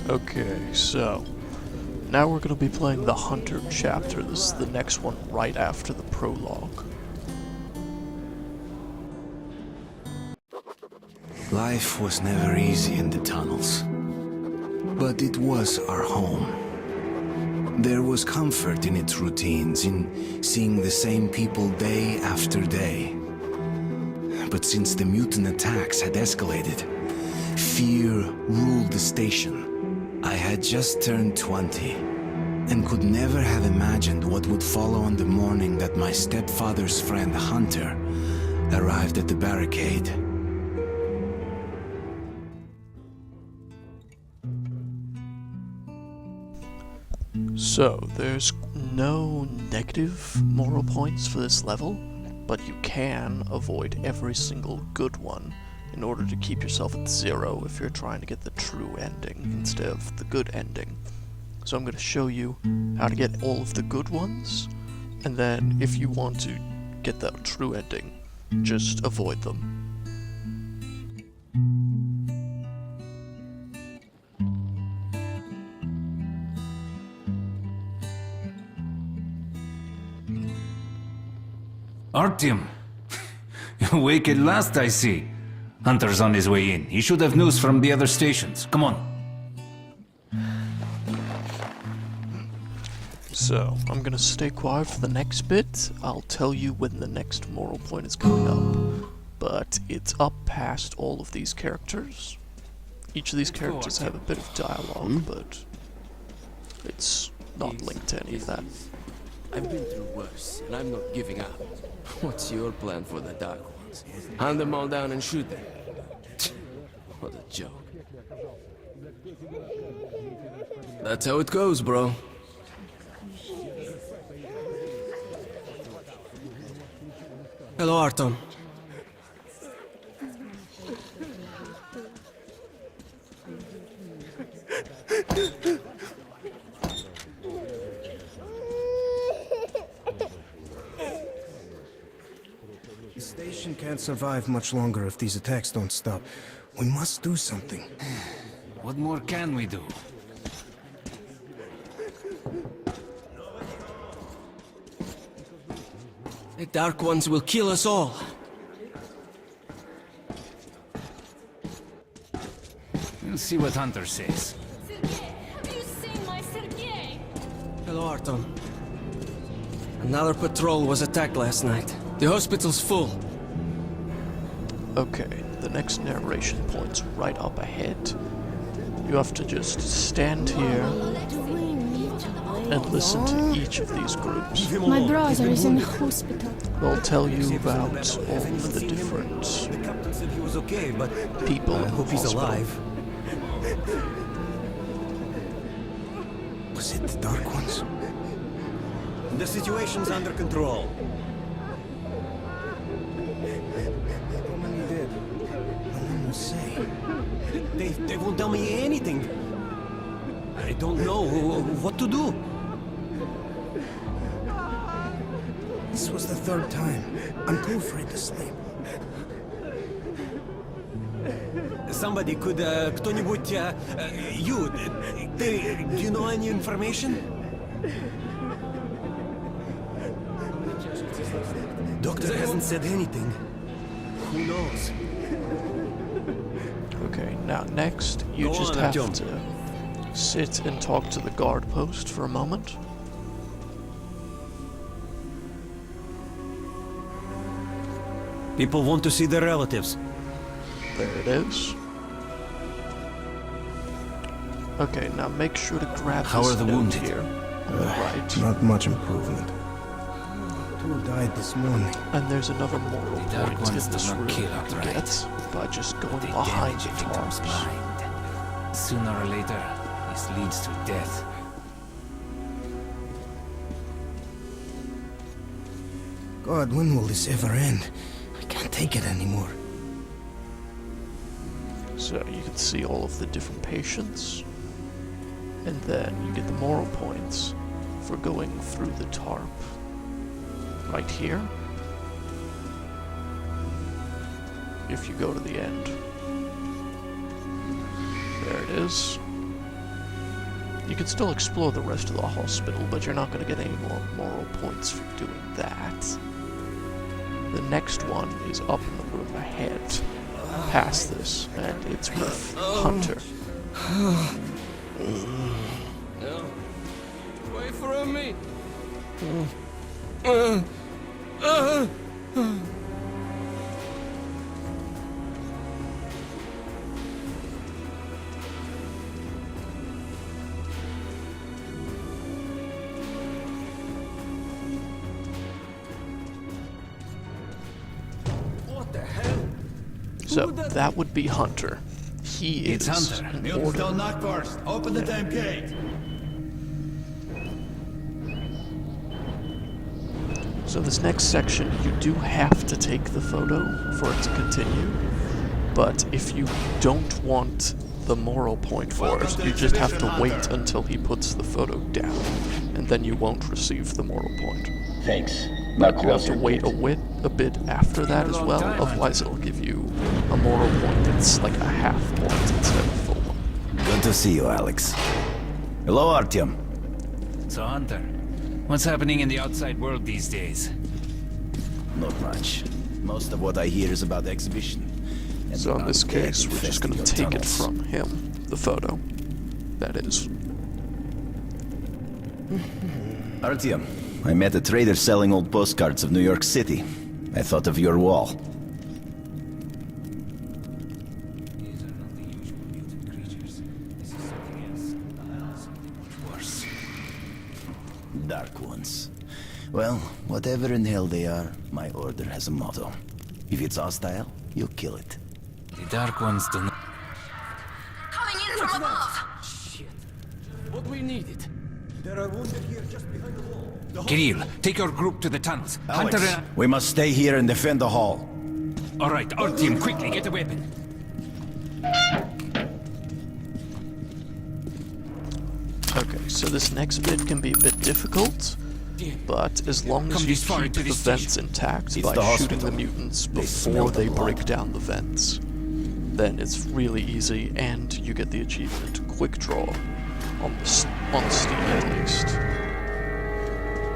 Okay, so now we're going to be playing the Hunter chapter. This is the next one right after the prologue. Life was never easy in the tunnels, but it was our home. There was comfort in its routines, in seeing the same people day after day. But since the mutant attacks had escalated, fear ruled the station. I had just turned 20, and could never have imagined what would follow on the morning that my stepfather's friend Hunter arrived at the barricade. So, there's no negative moral points for this level, but you can avoid every single good one in order to keep yourself at 0 if you're trying to get the true ending instead of the good ending. So I'm going to show you how to get all of the good ones, and then if you want to get the true ending, just avoid them. Artyom! Awake at last, I see. Hunter's on his way in. He should have news from the other stations. Come on. So, I'm gonna stay quiet for the next bit. I'll tell you when the next moral point is coming up. But it's up past all of these characters. Each of these characters have a bit of dialogue, but it's not linked to any of that. I've been through worse, and I'm not giving up. What's your plan for the Dark Ones? Hunt them all down and shoot them? What a joke. That's how it goes, bro. Hello, Artyom. The station can't survive much longer if these attacks don't stop. We must do something. What more can we do? The Dark Ones will kill us all. We'll see what Hunter says. Sergei, have you seen my Sergei? Hello, Artyom. Another patrol was attacked last night. The hospital's full. Okay, the next narration point's right up ahead. You have to just stand here and listen to each of these groups. My brother is in the hospital. They'll tell you about all of the different The captain said he was okay, but people I in the hope he's hospital. alive. Was it the Dark Ones? The situation's under control. How many dead? No one will say. They won't tell me anything. I don't know what to do. This was the third time. I'm too afraid to sleep. Somebody could, кто-нибудь, you, do you know any information? Doctor hasn't said anything. Who knows? Okay, now next, you Go just on, have Artyom. to sit and talk to the guard post for a moment. People want to see their relatives. There it is. Okay, now make sure to grab How this are the note wounded? here on the right. Not much improvement. Two died this morning. And there's another moral The Dark point in Ones do this not room kill you can outright. get by just going They behind damage the if it comes TARPs. blind. Sooner or later, this leads to death. God, when will this ever end? I can't take it anymore. So you can see all of the different patients, and then you get the moral points for going through the tarp. Right here. If you go to the end. There it is. You can still explore the rest of the hospital, but you're not going to get any more moral points for doing that. The next one is up in the room ahead, past this, and it's with Hunter. No. Wait for me. What the hell? So that would be Hunter. He It's is Hunter. in order. knock first. Open the damn gate. So this next section, you do have to take the photo for it to continue. But if you don't want the moral point for it, you just have to wait until he puts the photo down, and then you won't receive the moral point. Thanks. Now You have to wait a bit after that as well, otherwise it'll give you a moral point that's like a half point instead of a full one. Good to see you, Alex. Hello, Artyom. So, Hunter, what's happening in the outside world these days? Not much. Most of what I hear is about the exhibition. And So in about this death case, we're just infesting going to your take it tunnels. from him, the photo. That is. Artyom, I met a trader selling old postcards of New York City. I thought of your wall. These are not the usual mutant creatures. This is something else. Something much worse. Dark ones. Well, whatever in hell they are, my order has a motto. If it's hostile, you kill it. The Dark Ones do not... Coming in from above. Shit. What we needed. There are wounded here just behind the wall. Kirill, take your group to the tunnels. Alex, Hunter we must stay here and defend the hall. All right, our team, quickly, get a weapon. Okay, so this next bit can be a bit difficult, but as long as Come you this far keep into the this vents station. intact It's by the shooting the hospital. mutants They smell before the they blood. break down the vents, then it's really easy, and you get the achievement Quick Draw on Steam at least.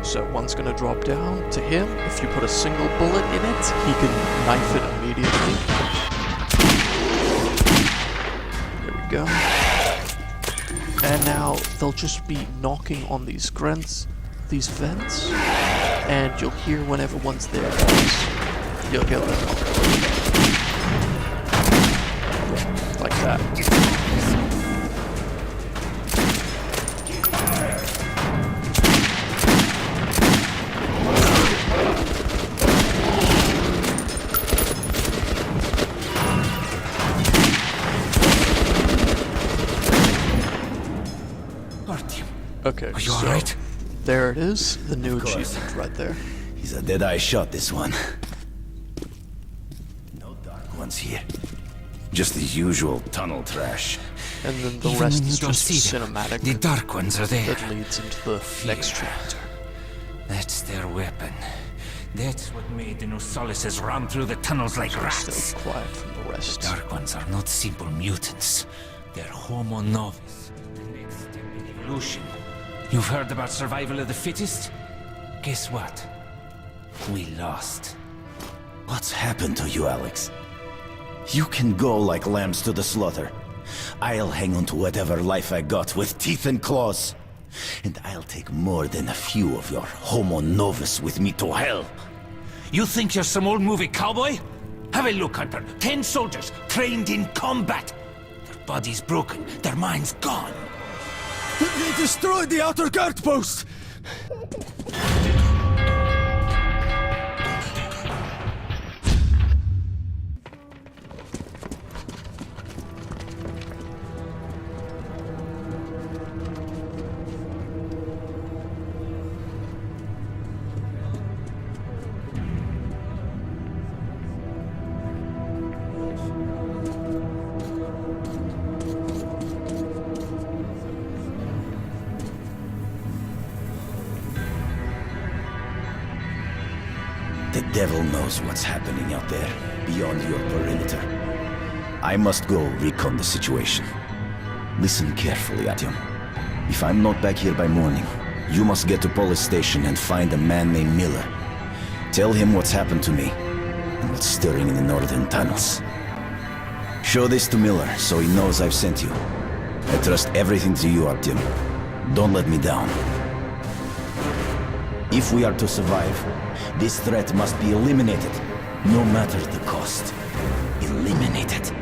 So one's gonna drop down to him. If you put a single bullet in it, he can knife it immediately. There we go. And now they'll just be knocking on these vents, and you'll hear whenever one's there, guys. You'll hear them knock. Like that. Artyom, Okay, are you so alright? there it is, the new course. achievement right there. He's a dead-eye shot, this one. No dark ones here. Just the usual tunnel trash. And then the Even rest when you is don't just see them, cinematic the Dark Ones are there. that leads into the next chapter. That's their weapon. That's what made the Nosalises run through the tunnels like rats. Still quiet from the rest. Dark Ones are not simple mutants. They're Homo Novus, the next step in evolution. You've heard about survival of the fittest? Guess what? We lost. What's happened to you, Alex? You can go like lambs to the slaughter. I'll hang on to whatever life I got with teeth and claws. And I'll take more than a few of your Homo Novus with me to hell. You think you're some old movie cowboy? Have a look, Hunter. 10 soldiers trained in combat. Their bodies broken, their minds gone. They destroyed the outer guard post! The devil knows what's happening out there, beyond your perimeter. I must go recon the situation. Listen carefully, Artyom. If I'm not back here by morning, you must get to police station and find a man named Miller. Tell him what's happened to me and what's stirring in the northern tunnels. Show this to Miller so he knows I've sent you. I trust everything to you, Artyom. Don't let me down. If we are to survive, this threat must be eliminated, no matter the cost. Eliminated.